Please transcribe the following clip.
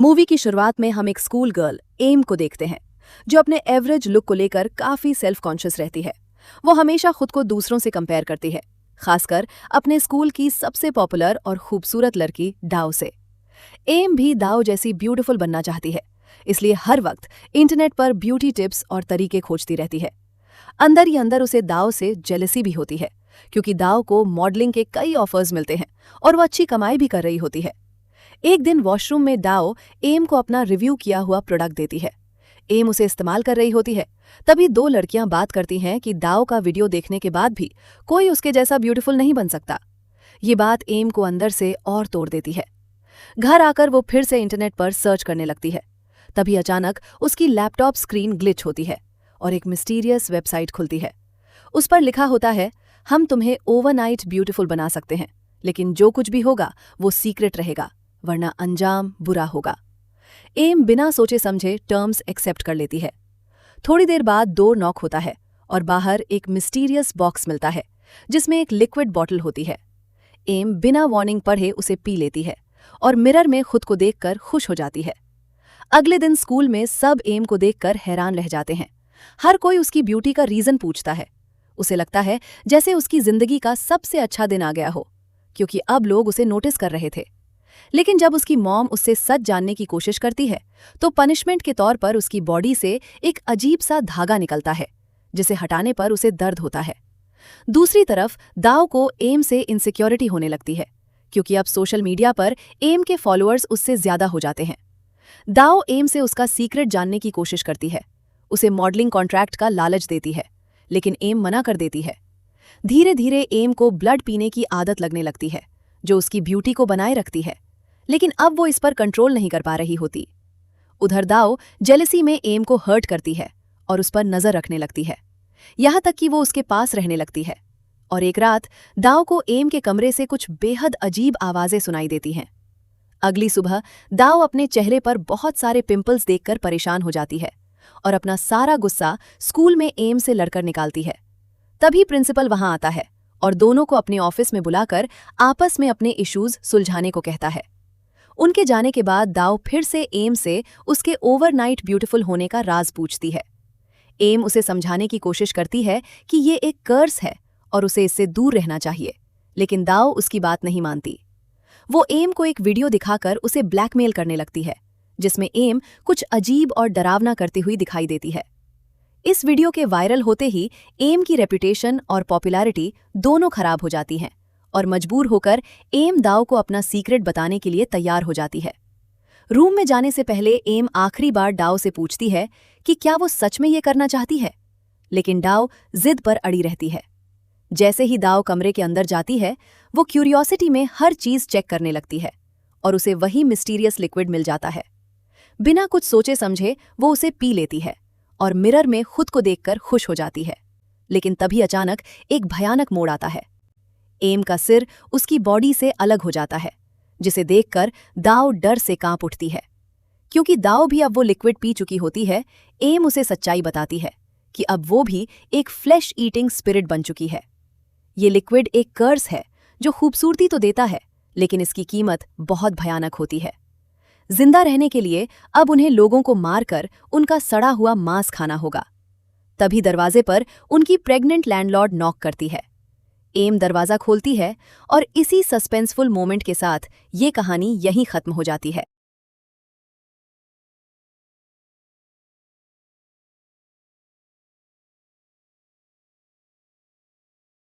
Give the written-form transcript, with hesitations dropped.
Movie की शुरुआत में हम एक स्कूल गर्ल एम को देखते हैं, जो अपने एवरेज लुक को लेकर काफी सेल्फ कॉन्शियस रहती है। वो हमेशा खुद को दूसरों से कंपेयर करती है, खासकर अपने स्कूल की सबसे पॉपुलर और खूबसूरत लड़की डाओ से। एम भी डाओ जैसी ब्यूटीफुल बनना चाहती है, इसलिए हर वक्त इंटरनेट पर ब्यूटी टिप्स और तरीके खोजती रहती है। अंदर ही अंदर उसे दाओ से जेलसी भी होती है, क्योंकि दाओ को मॉडलिंग के कई ऑफर्स मिलते हैं और वो अच्छी कमाई भी कर रही होती है। एक दिन वॉशरूम में डाओ एम को अपना रिव्यू किया हुआ प्रोडक्ट देती है। एम उसे इस्तेमाल कर रही होती है। तभी दो लड़कियां बात करती हैं कि डाओ का वीडियो देखने के बाद भी कोई उसके जैसा ब्यूटीफुल नहीं बन सकता। ये बात एम को अंदर से और तोड़ देती है। घर आकर वो फिर से इंटरनेट पर सर्च करने लगती है। तभी अचानक उसकी लैपटॉप स्क्रीन ग्लिच होती है और एक मिस्टीरियस वेबसाइट खुलती है। उस पर लिखा होता है, हम तुम्हें ओवरनाइट ब्यूटीफुल बना सकते हैं, लेकिन जो कुछ भी होगा वो सीक्रेट रहेगा, वरना अंजाम बुरा होगा। एम बिना सोचे समझे टर्म्स एक्सेप्ट कर लेती है। थोड़ी देर बाद डोर नॉक होता है और बाहर एक मिस्टीरियस बॉक्स मिलता है, जिसमें एक लिक्विड बॉटल होती है। एम बिना वार्निंग पढ़े उसे पी लेती है और मिरर में खुद को देखकर खुश हो जाती है। अगले दिन स्कूल में सब एम को देखकर हैरान रह जाते हैं। हर कोई उसकी ब्यूटी का रीजन पूछता है। उसे लगता है जैसे उसकी जिंदगी का सबसे अच्छा दिन आ गया हो, क्योंकि अब लोग उसे नोटिस कर रहे थे। लेकिन जब उसकी मॉम उससे सच जानने की कोशिश करती है, तो पनिशमेंट के तौर पर उसकी बॉडी से एक अजीब सा धागा निकलता है, जिसे हटाने पर उसे दर्द होता है। दूसरी तरफ दाओ को एम से इनसिक्योरिटी होने लगती है, क्योंकि अब सोशल मीडिया पर एम के फॉलोअर्स उससे ज्यादा हो जाते हैं। दाओ एम से उसका सीक्रेट जानने की कोशिश करती है, उसे मॉडलिंग कॉन्ट्रैक्ट का लालच देती है, लेकिन एम मना कर देती है। धीरे धीरे एम को ब्लड पीने की आदत लगने लगती है, जो उसकी ब्यूटी को बनाए रखती है, लेकिन अब वो इस पर कंट्रोल नहीं कर पा रही होती। उधर दाओ जेलसी में एम को हर्ट करती है और उस पर नजर रखने लगती है, यहां तक कि वो उसके पास रहने लगती है। और एक रात दाओ को एम के कमरे से कुछ बेहद अजीब आवाजें सुनाई देती हैं। अगली सुबह दाओ अपने चेहरे पर बहुत सारे पिंपल्स देखकर परेशान हो जाती है और अपना सारा गुस्सा स्कूल में एम से लड़कर निकालती है। तभी प्रिंसिपल वहां आता है और दोनों को अपने ऑफिस में बुलाकर आपस में अपने इश्यूज सुलझाने को कहता है। उनके जाने के बाद दाओ फिर से एम से उसके ओवरनाइट ब्यूटीफुल होने का राज पूछती है। एम उसे समझाने की कोशिश करती है कि ये एक कर्स है और उसे इससे दूर रहना चाहिए, लेकिन दाओ उसकी बात नहीं मानती। वो एम को एक वीडियो दिखाकर उसे ब्लैकमेल करने लगती है, जिसमें एम कुछ अजीब और डरावना करती हुई दिखाई देती है। इस वीडियो के वायरल होते ही एम की रेपुटेशन और पॉपुलैरिटी दोनों खराब हो जाती हैं और मजबूर होकर एम दाओ को अपना सीक्रेट बताने के लिए तैयार हो जाती है। रूम में जाने से पहले एम आखिरी बार डाओ से पूछती है कि क्या वो सच में ये करना चाहती है, लेकिन डाओ जिद पर अड़ी रहती है। जैसे ही दाओ कमरे के अंदर जाती है, वो क्यूरियोसिटी में हर चीज चेक करने लगती है और उसे वही मिस्टीरियस लिक्विड मिल जाता है। बिना कुछ सोचे समझे वो उसे पी लेती है और मिरर में खुद को देखकर खुश हो जाती है। लेकिन तभी अचानक एक भयानक मोड़ आता है। एम का सिर उसकी बॉडी से अलग हो जाता है, जिसे देखकर दाओ डर से कांप उठती है। क्योंकि दाओ भी अब वो लिक्विड पी चुकी होती है, एम उसे सच्चाई बताती है कि अब वो भी एक फ्लैश ईटिंग स्पिरिट बन चुकी है। ये लिक्विड एक कर्स है जो खूबसूरती तो देता है, लेकिन इसकी कीमत बहुत भयानक होती है। जिंदा रहने के लिए अब उन्हें लोगों को मारकर उनका सड़ा हुआ मांस खाना होगा। तभी दरवाजे पर उनकी प्रेग्नेंट लैंडलॉर्ड नॉक करती है। एम दरवाजा खोलती है और इसी सस्पेंसफुल मोमेंट के साथ ये कहानी यहीं खत्म हो जाती है।